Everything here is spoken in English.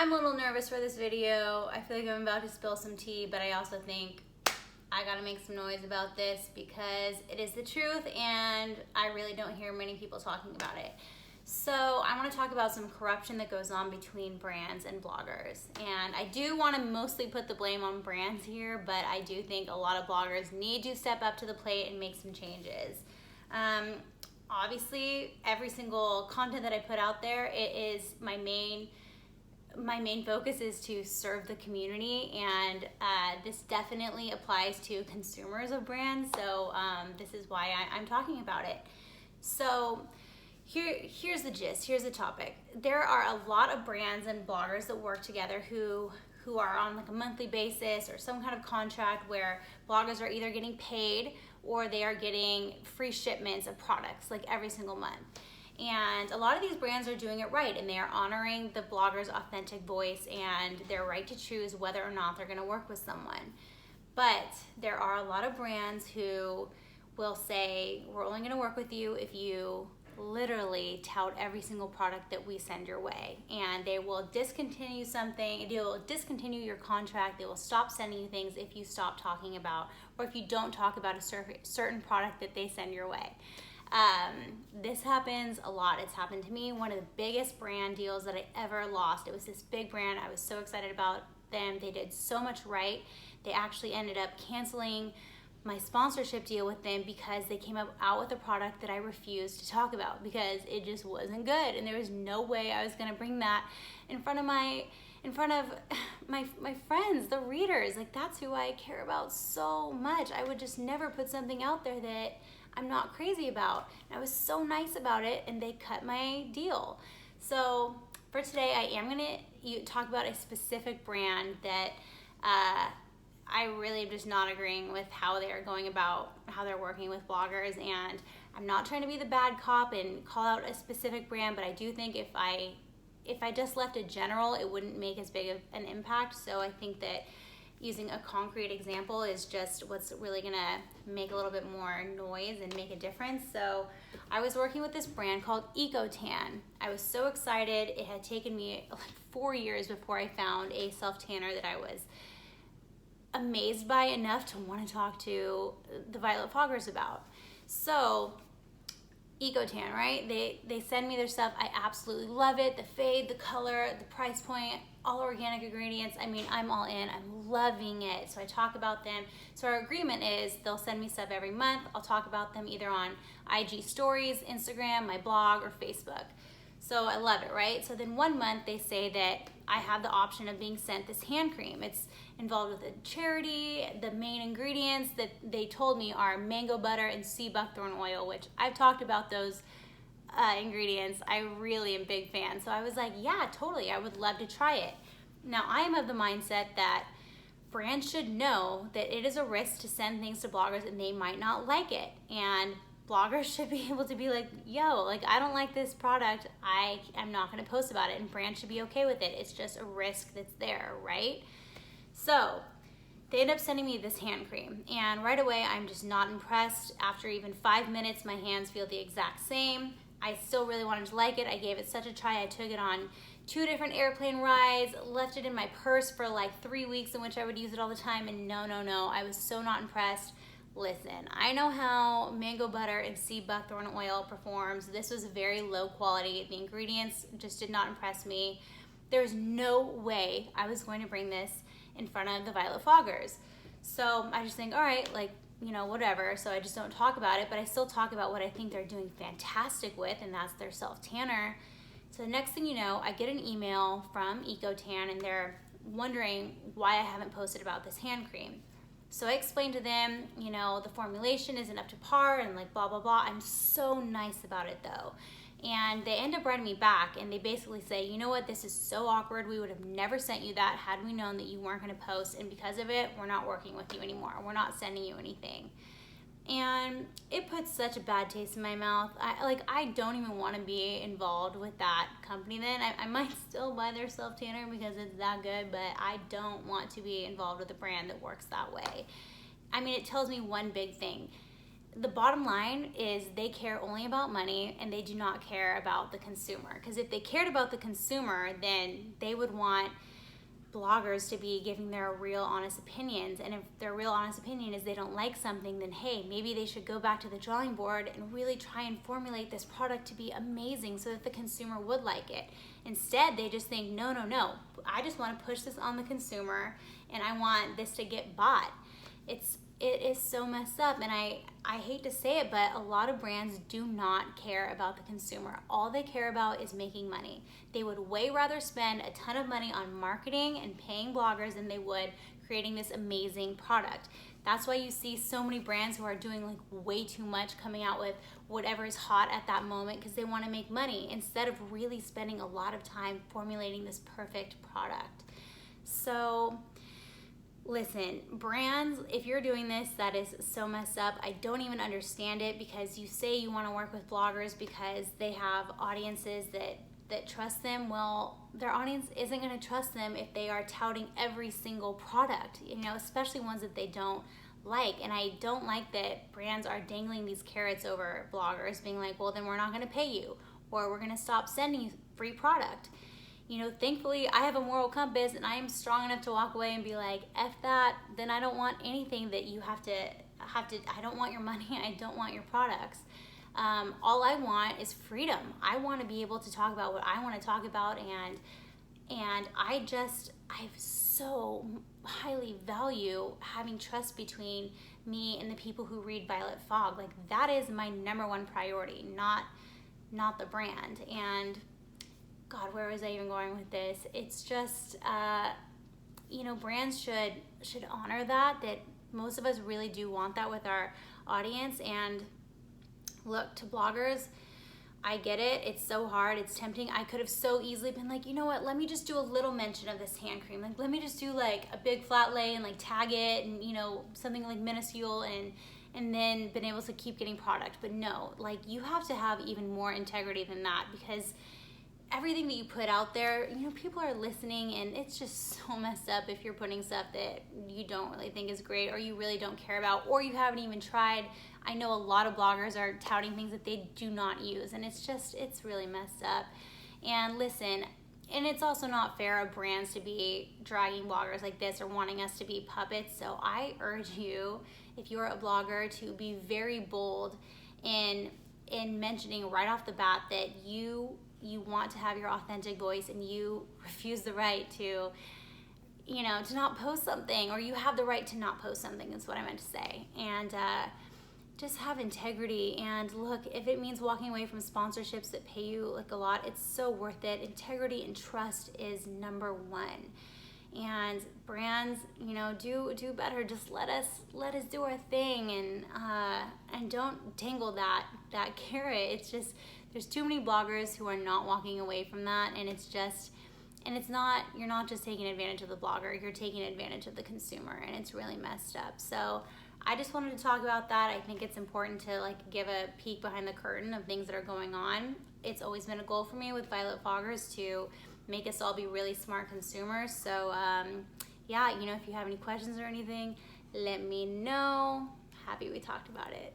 I'm a little nervous for this video. I feel like I'm about to spill some tea, but I also think I gotta make some noise about this because it is the truth and I really don't hear many people talking about it. So I want to talk about some corruption that goes on between brands and bloggers. And I do want to mostly put the blame on brands here, but I do think a lot of bloggers need to step up to the plate and make some changes. Obviously, every single content that I put out there, it is my main focus is to serve the community, and this definitely applies to consumers of brands. So this is why I'm talking about it. So here's the gist. Here's the topic. There are a lot of brands and bloggers that work together who are on like a monthly basis or some kind of contract where bloggers are either getting paid or they are getting free shipments of products like every single month. And a lot of these brands are doing it right, and they are honoring the blogger's authentic voice and their right to choose whether or not they're going to work with someone. But there are a lot of brands who will say, we're only going to work with you if you literally tout every single product that we send your way. And they will discontinue something, they will discontinue your contract, they will stop sending you things if you stop talking about, or if you don't talk about a certain product that they send your way. This happens a lot. It's happened to me. One of the biggest brand deals that I ever lost. It was this big brand. I was so excited about them. They did so much right. They actually ended up canceling my sponsorship deal with them because they came out with a product that I refused to talk about because it just wasn't good, and there was no way I was going to bring that in front of my friends, the readers. Like, that's who I care about so much. I would just never put something out there that I'm not crazy about. And I was so nice about it, and they cut my deal. So for today, I am going to talk about a specific brand that I really am just not agreeing with how they are going about, how they're working with bloggers. And I'm not trying to be the bad cop and call out a specific brand, but I do think if I just left it general, it wouldn't make as big of an impact. So I think that using a concrete example is just what's really gonna make a little bit more noise and make a difference. So I was working with this brand called EcoTan. I was so excited. It had taken me like 4 years before I found a self-tanner that I was amazed by enough to want to talk to the Violet Foggers about. So EcoTan, right? They send me their stuff. I absolutely love it. The fade, the color, the price point, all organic ingredients. I mean, I'm all in. I'm loving it. So I talk about them. So our agreement is they'll send me stuff every month. I'll talk about them either on IG stories, Instagram, my blog, or Facebook. So I love it, right? So then one month they say that I have the option of being sent this hand cream. It's involved with a charity. The main ingredients that they told me are mango butter and sea buckthorn oil, which I've talked about those ingredients. I really am a big fan. So I was like, yeah, totally. I would love to try it. Now, I am of the mindset that brands should know that it is a risk to send things to bloggers and they might not like it. And bloggers should be able to be like, yo, like, I don't like this product. I'm not going to post about it, and brands should be okay with it. It's just a risk that's there, right? So they end up sending me this hand cream, and right away I'm just not impressed. After even 5 minutes, my hands feel the exact same. I still really wanted to like it. I gave it such a try. I took it on 2 different airplane rides, left it in my purse for like 3 weeks in which I would use it all the time, and no, I was so not impressed. Listen, I know how mango butter and sea buckthorn oil performs. This was very low quality. The ingredients just did not impress me. There's no way I was going to bring this in front of the Violet Foggers. So I just think, all right, like, you know, whatever. So I just don't talk about it, but I still talk about what I think they're doing fantastic with, and that's their self-tanner. So the next thing you know, I get an email from EcoTan, and they're wondering why I haven't posted about this hand cream. So I explained to them, you know, the formulation isn't up to par and like blah, blah, blah. I'm so nice about it though. And they end up writing me back, and they basically say, you know what, this is so awkward. We would have never sent you that had we known that you weren't going to post. And because of it, we're not working with you anymore. We're not sending you anything. And it puts such a bad taste in my mouth. I don't even want to be involved with that company then. I might still buy their self-tanner because it's that good, but I don't want to be involved with a brand that works that way. I mean, it tells me one big thing. the bottom line is they care only about money and they do not care about the consumer. Because if they cared about the consumer, then they would want bloggers to be giving their real honest opinions. And if their real honest opinion is they don't like something, then hey, maybe they should go back to the drawing board and really try and formulate this product to be amazing so that the consumer would like it. Instead, they just think, no, I just want to push this on the consumer and I want this to get bought. It is so messed up, and I hate to say it, but a lot of brands do not care about the consumer. All they care about is making money. They would way rather spend a ton of money on marketing and paying bloggers than they would creating this amazing product. That's why you see so many brands who are doing like way too much, coming out with whatever is hot at that moment because they want to make money instead of really spending a lot of time formulating this perfect product. So listen, brands, if you're doing this, that is so messed up. I don't even understand it, because you say you want to work with bloggers because they have audiences that trust them. Well, their audience isn't going to trust them if they are touting every single product, especially ones that they don't like. And I don't like that brands are dangling these carrots over bloggers, being like, well, then we're not going to pay you, or we're going to stop sending you free product. Thankfully I have a moral compass and I am strong enough to walk away and be like, F that, then I don't want anything that you have to, I don't want your money, I don't want your products. All I want is freedom. I want to be able to talk about what I want to talk about, and I so highly value having trust between me and the people who read Violet Fog. Like, that is my number one priority, not the brand. And God, where was I even going with this? It's just, brands should honor that most of us really do want that with our audience. And look, to bloggers, I get it. It's so hard. It's tempting. I could have so easily been like, you know what? Let me just do a little mention of this hand cream. Like, let me just do like a big flat lay and like tag it and, something like minuscule and then been able to keep getting product. But no, like, you have to have even more integrity than that, because everything that you put out there, people are listening, and it's just so messed up if you're putting stuff that you don't really think is great, or you really don't care about, or you haven't even tried. I know a lot of bloggers are touting things that they do not use, and it's really messed up. And listen, and it's also not fair of brands to be dragging bloggers like this or wanting us to be puppets. So I urge you, if you're a blogger, to be very bold in mentioning right off the bat that you want to have your authentic voice, and you refuse the right to not post something, or you have the right to not post something, is what I meant to say. And just have integrity. And look, if it means walking away from sponsorships that pay you like a lot, it's so worth it. Integrity and trust is number one. And brands, do better. Just let us do our thing, and don't tangle that carrot. It's just, there's too many bloggers who are not walking away from that, and you're not just taking advantage of the blogger, you're taking advantage of the consumer, and it's really messed up. So I just wanted to talk about that. I think it's important to give a peek behind the curtain of things that are going on. It's always been a goal for me with Violet Foggers to make us all be really smart consumers. So if you have any questions or anything, let me know. Happy we talked about it.